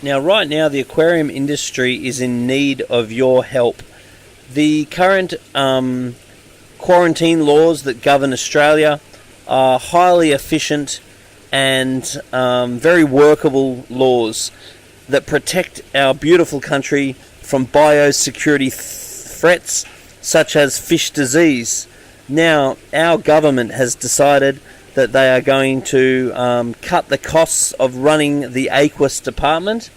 Now, right now, the aquarium industry is in need of your help. The current quarantine laws that govern Australia are highly efficient and very workable laws that protect our beautiful country from biosecurity threats such as fish disease. Now, our government has decided that they are going to cut the costs of running the aquas department,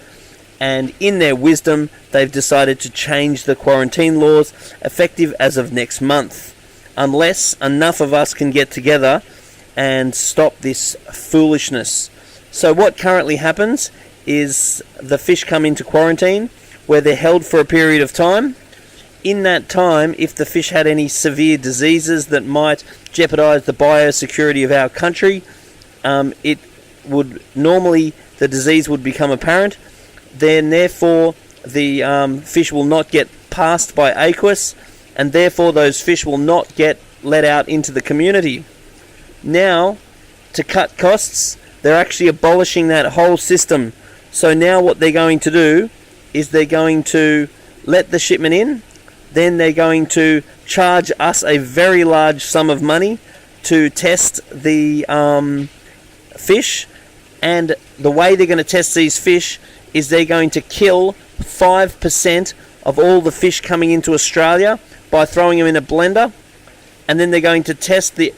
and in their wisdom they've decided to change the quarantine laws effective as of next month, unless enough of us can get together and stop this foolishness. So what currently happens is the fish come into quarantine where they're held for a period of time. In that time, if the fish had any severe diseases that might jeopardize the biosecurity of our country, the disease would become apparent. Then therefore the fish will not get passed by aquas, and therefore those fish will not get let out into the community. Now, to cut costs, they're actually abolishing that whole system. So now what they're going to do is they're going to let the shipment in, then they're going to charge us a very large sum of money to test the fish. And the way they're going to test these fish is they're going to kill 5% of all the fish coming into Australia by throwing them in a blender. And then they're going to test the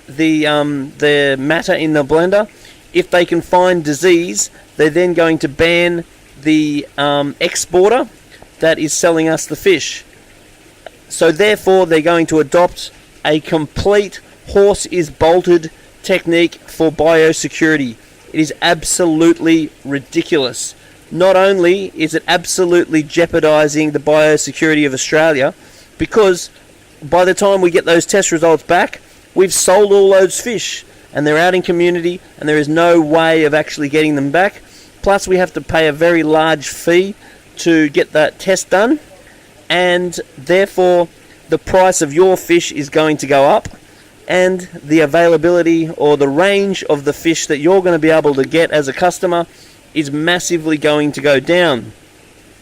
matter in the blender. If they can find disease, they're then going to ban the exporter that is selling us the fish. So therefore they're going to adopt a complete horse is bolted technique for biosecurity. It is absolutely ridiculous. Not only is it absolutely jeopardizing the biosecurity of Australia, because by the time we get those test results back, we've sold all those fish and they're out in community and there is no way of actually getting them back. Plus we have to pay a very large fee to get that test done, and therefore the price of your fish is going to go up, and the availability or the range of the fish that you're going to be able to get as a customer is massively going to go down,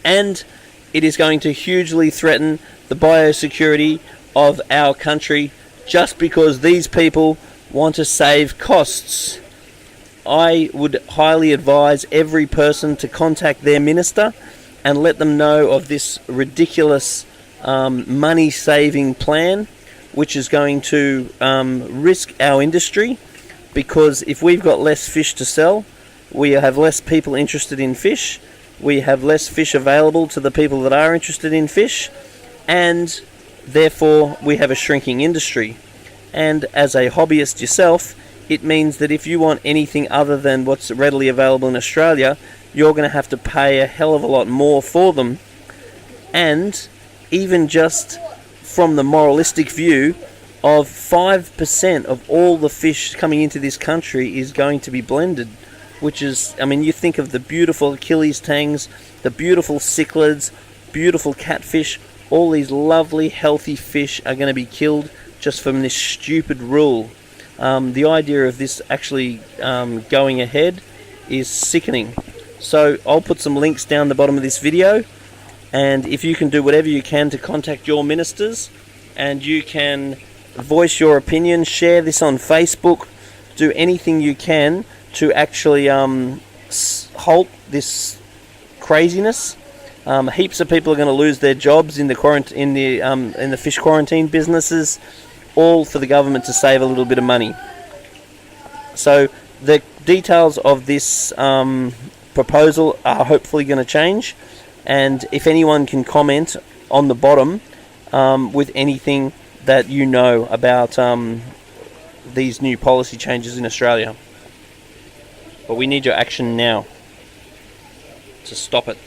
and it is going to hugely threaten the biosecurity of our country just because these people want to save costs. I would highly advise every person to contact their minister and let them know of this ridiculous money-saving plan, which is going to risk our industry, because if we've got less fish to sell, we have less people interested in fish, we have less fish available to the people that are interested in fish, and therefore we have a shrinking industry. And as a hobbyist yourself, it means that if you want anything other than what's readily available in Australia, you're going to have to pay a hell of a lot more for them. And even just from the moralistic view of 5% of all the fish coming into this country is going to be blended, which is, I mean, you think of the beautiful Achilles tangs, the beautiful cichlids, beautiful catfish, all these lovely healthy fish are going to be killed just from this stupid rule. The idea of this actually going ahead is sickening. So I'll put some links down the bottom of this video, and if you can do whatever you can to contact your ministers, and you can voice your opinion, share this on Facebook, do anything you can to actually halt this craziness. Heaps of people are going to lose their jobs in the fish quarantine businesses, all for the government to save a little bit of money. So the details of this proposal are hopefully going to change, and if anyone can comment on the bottom with anything that you know about these new policy changes in Australia. But we need your action now to stop it.